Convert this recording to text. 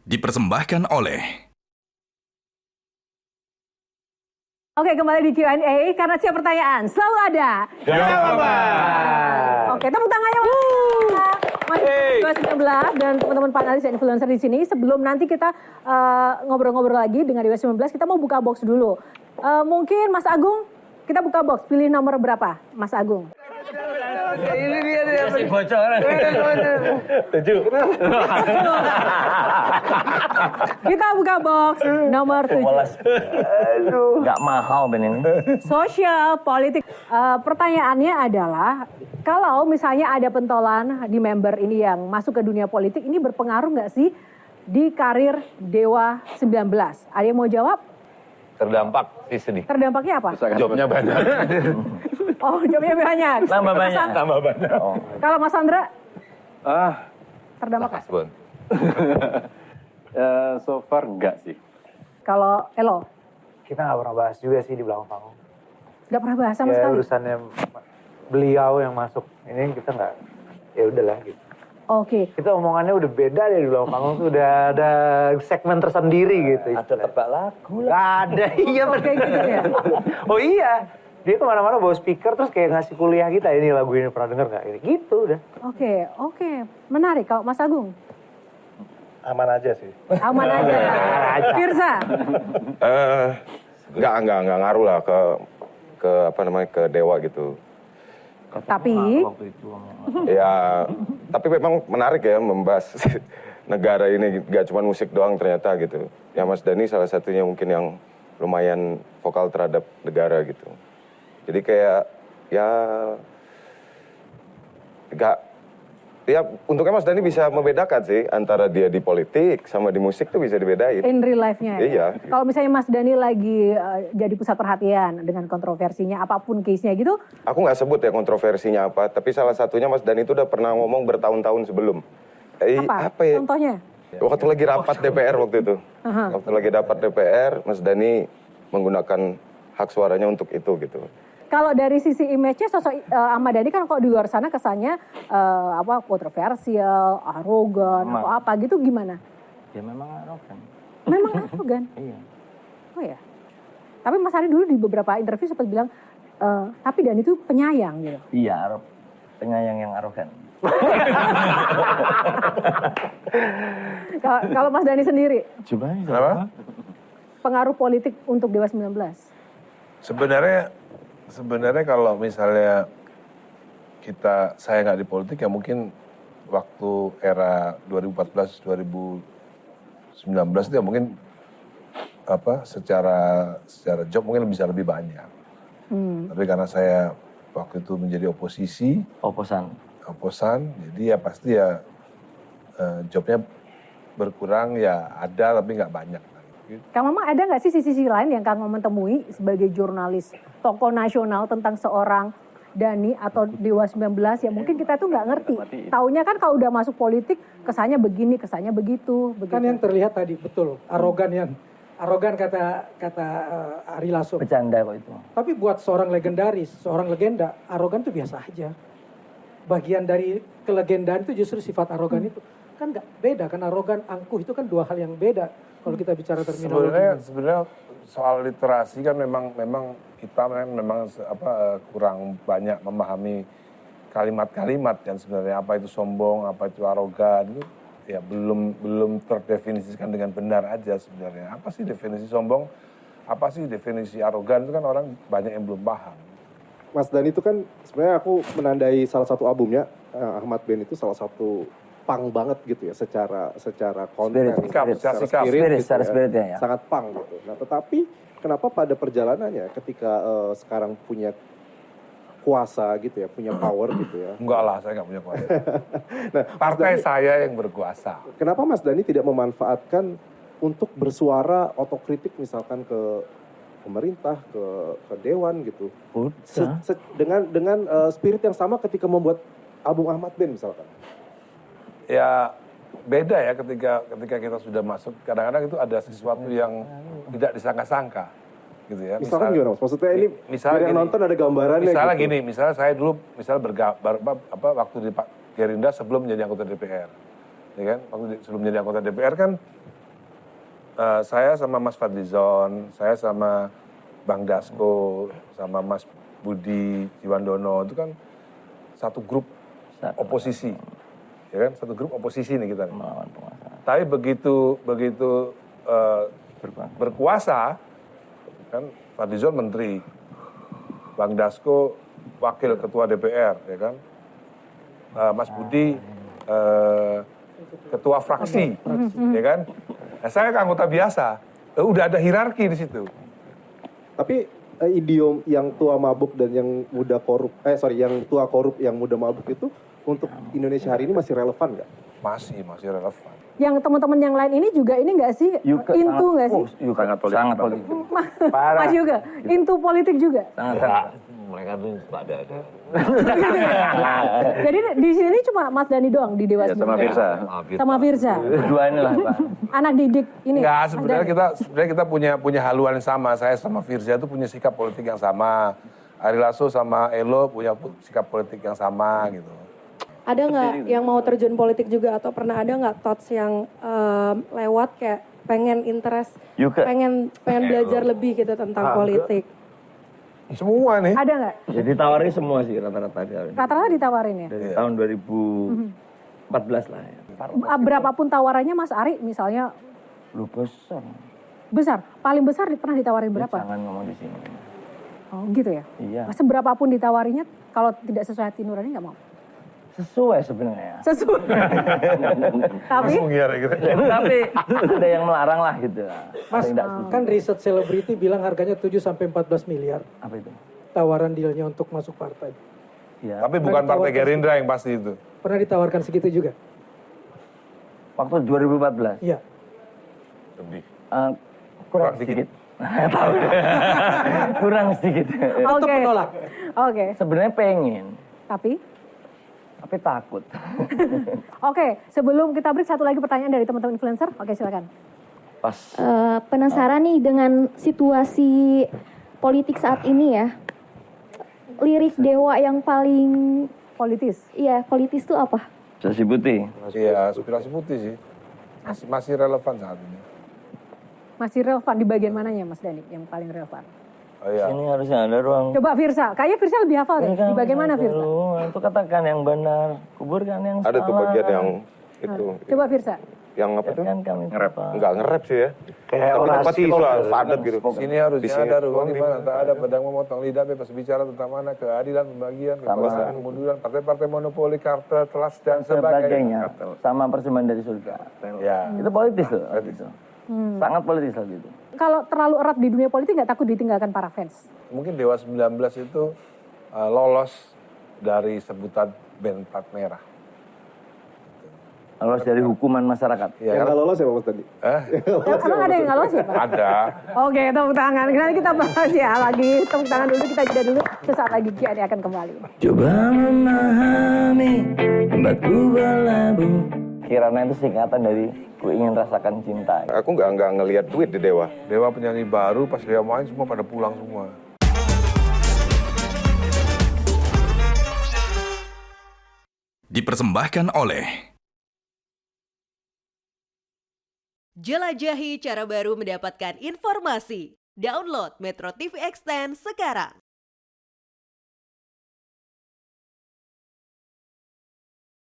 dipersembahkan oleh... Oke, kembali di Q&A karena siap pertanyaan selalu ada jawaban. Oke, tepuk tangannya Mas 2019 dan teman-teman panelis dan influencer di sini. Sebelum nanti kita ngobrol-ngobrol lagi dengan Dewa 19, kita mau buka box dulu. Mungkin Mas Agung, kita buka box. Pilih nomor berapa, Mas Agung? Ini dia bocoran. 7. Kita buka box nomor 7. Aduh. Gak mahal Ben ini. Sosial, politik. Pertanyaannya adalah, kalau misalnya ada pentolan di member ini yang masuk ke dunia politik, ini berpengaruh nggak sih di karir Dewa 19? Ada yang mau jawab? Terdampak sih sedih. Terdampaknya apa? Jobnya banyak. Oh, jobnya banyak. Tambah banyak. Tambah banyak. Oh. Kalau Mas Sandra? Terdampak apa? Bon. So far enggak sih. Kalau Elo? Kita nggak pernah bahas juga sih di belakang panggung. Nggak pernah bahas sama Ya sekali? urusannya beliau yang masuk. Ini kita nggak, ya udahlah gitu. Oke. Kita omongannya udah beda deh di belakang panggung tuh udah ada segmen tersendiri gitu. Ada tebak lagu lah. Gak ada, iya Kayak gitu ya? Oh iya, dia kemana-mana bawa speaker terus kayak ngasih kuliah kita. Ini lagu ini pernah denger nggak? Ini gitu udah. Oke. Menarik. Kalau Mas Agung? Aman aja sih. Aman aja. Firza? Enggak ngaruh lah ke apa namanya ke Dewa gitu. Tapi? Ya, tapi memang menarik ya membahas negara ini, gak cuma musik doang ternyata gitu. Ya Mas Dhani salah satunya mungkin yang lumayan vokal terhadap negara gitu. Jadi kayak ya untungnya Mas Dhani bisa membedakan sih antara dia di politik sama di musik tuh bisa dibedain. In real life-nya ya? Iya. Kalau misalnya Mas Dhani lagi jadi pusat perhatian dengan kontroversinya, apapun case-nya gitu. Aku nggak sebut ya kontroversinya apa, tapi salah satunya Mas Dhani itu udah pernah ngomong bertahun-tahun sebelum. Apa ya? contohnya? Waktu lagi rapat DPR waktu itu. Waktu lagi rapat DPR, Mas Dhani menggunakan hak suaranya untuk itu gitu. Kalau dari sisi image-nya sosok Ahmad Dhani kan kalau di luar sana kesannya kontroversial, arogan, atau apa gitu gimana? Ya memang arogan. Memang arogan? Iya. Oh ya. Tapi Mas Ari dulu di beberapa interview sempat bilang, tapi Dhani itu penyayang gitu. Iya, penyayang yang arogan. Kalau Mas Dhani sendiri, Coba. Kenapa? pengaruh politik untuk Dewa 19? Sebenarnya kalau misalnya saya nggak di politik ya mungkin waktu era 2014-2019 itu ya mungkin secara job mungkin bisa lebih banyak. Tapi karena saya waktu itu menjadi oposan, jadi ya pasti ya jobnya berkurang ya ada tapi nggak banyak. Kang Mamang ada nggak sih sisi lain yang Kang Mamang temui sebagai jurnalis tokoh nasional tentang seorang Dhani atau Dewa 19 ya mungkin kita tuh nggak ngerti. Taunya kan kalau udah masuk politik kesannya begini, kesannya begitu. Kan yang terlihat tadi betul arogan kata Ari Lasso. Bercanda kok itu. Tapi buat seorang legenda, arogan itu biasa aja. Bagian dari kelegendaan itu justru sifat arogan itu. Kan nggak beda kan arogan, angkuh itu kan dua hal yang beda kalau kita bicara terminologi. Sebenarnya soal literasi kan memang kita memang kurang banyak memahami kalimat-kalimat kan sebenarnya apa itu sombong, apa itu arogan itu ya belum terdefinisikan dengan benar aja sebenarnya. Apa sih definisi sombong? Apa sih definisi arogan itu kan orang banyak yang belum paham. Mas Dhani itu kan sebenarnya aku menandai salah satu albumnya Ahmad Ben itu salah satu punk banget gitu ya secara konten, secara spirit ya. Sangat punk gitu. Nah tetapi kenapa pada perjalanannya ketika sekarang punya kuasa gitu ya, punya power gitu ya. Enggak lah, saya nggak punya kuasa. Nah, partai saya yang berkuasa. Kenapa Mas Dhani tidak memanfaatkan untuk bersuara otokritik misalkan ke pemerintah, ke dewan gitu. Dengan spirit yang sama ketika membuat album Ahmad Ben misalkan. Ya beda ya ketika kita sudah masuk, kadang-kadang itu ada sesuatu yang tidak disangka-sangka gitu ya. Misalkan gimana Mas? Maksudnya ini biar yang nonton ada gambarannya misalnya gitu. gini, misalnya saya dulu waktu di Pak Gerindra sebelum menjadi anggota DPR. Ya kan? Waktu sebelum menjadi anggota DPR kan saya sama Mas Fadlizon, saya sama Bang Dasko, sama Mas Budi Jiwandono itu kan satu grup oposisi, ya kan? Satu grup oposisi nih kita. Melawan penguasa. Tapi begitu berkuasa, kan Fadlizon menteri, Bang Dasko wakil ketua DPR, ya kan? Mas Budi ketua fraksi, ya kan? Nah, saya kan anggota biasa, udah ada hierarki di situ. Tapi idiom yang tua mabuk dan yang muda korup, yang tua korup yang muda mabuk itu untuk Indonesia hari ini masih relevan nggak? Masih relevan. Yang teman-teman yang lain ini juga ini nggak sih? Into nggak sih? Sangat politik. Mas juga? Into politik juga? Sangat. Mereka tuh suka ada. Jadi di sini cuma Mas Dhani doang di Dewa 19. Sama Firza. Berdua inilah Pak. Anak didik ini. Enggak, sebenarnya kita punya haluan yang sama. Saya sama Firza itu punya sikap politik yang sama. Ari Lasso sama Elo punya sikap politik yang sama gitu. Ada nggak yang mau terjun politik juga atau pernah ada nggak thoughts yang lewat kayak pengen interest, pengen belajar lebih gitu tentang politik? Semua nih. Ada nggak? Jadi tawarin semua sih rata-rata. Rata-rata ditawarin ya? Dari tahun 2014 lah ya. Berapapun tawarannya Mas Ari misalnya Lu besar. besar, paling besar pernah ditawarin berapa? Jangan ngomong di sini. Oh gitu ya? Iya. Seberapapun ditawarinya kalau tidak sesuai hati nurani nggak mau? Sesuai sebenarnya. Sesuai. Tapi Tapi ada yang melarang lah gitu. Mas, Ada yang tidak kan riset selebriti bilang harganya 7 sampai 14 miliar apa itu? tawaran dealnya untuk masuk partai. Ya. Tapi bukan Partai Gerindra yang pasti itu. Pernah ditawarkan segitu juga? Waktu 2014. Iya. Lebih. Kurang sedikit. Tahu. Kurang sedikit. oke. menolak. Oke. Sebenarnya pengen, Tapi takut. oke, sebelum kita break satu lagi pertanyaan dari teman-teman influencer. Oke, silakan. Pas Penasaran nih dengan situasi politik saat ini ya. Lirik Dewa yang paling Politis. politis tuh apa? Aspirasi putih. Iya, aspirasi putih sih. Masih relevan saat ini. Masih relevan di bagian mananya Mas Dhani yang paling relevan? Oh iya. Ini harusnya ada ruang. Coba Firza, kayaknya Firza lebih hafal deh. Di bagian mana Firza? Itu katakan yang benar, kuburkan yang Ada salah. tuh bagian yang itu. Coba Firza. Yang apa tuh? Kan kami Enggak nge-rap sih ya. Kayak Tapi tempat orasi. itu lah, padat gitu. Sini harusnya Di sini ada ruang di mana tak ada pedang memotong lidah bebas bicara tentang mana keadilan pembagian kekuasaan kemunduran partai-partai monopoli kartel telas dan sebagainya. sebagainya. Sama persembahan dari surga. Ya. Itu politis loh. Itu. Sangat politis loh gitu. Kalau terlalu erat di dunia politik nggak takut ditinggalkan para fans? Mungkin Dewa 19 itu lolos dari sebutan band plat merah. Lolos dari hukuman masyarakat. Ya, Yang nggak lolos ya Mas Dhani? Emang ada yang nggak lolos ya Pak? ada. Oke, tepuk tangan. Nanti kita bahas ya lagi. Tepuk tangan dulu, kita jeda dulu. Sesaat lagi Q&A akan kembali. Coba memahami tempatku berlabuh. Kirana itu singkatan dari ku ingin rasakan cinta. Aku nggak ngelihat duit di Dewa. Dewa penyanyi baru pas Dewa main semua pada pulang semua. Dipersembahkan oleh Jelajahi cara baru mendapatkan informasi. Download Metro TV Extend sekarang.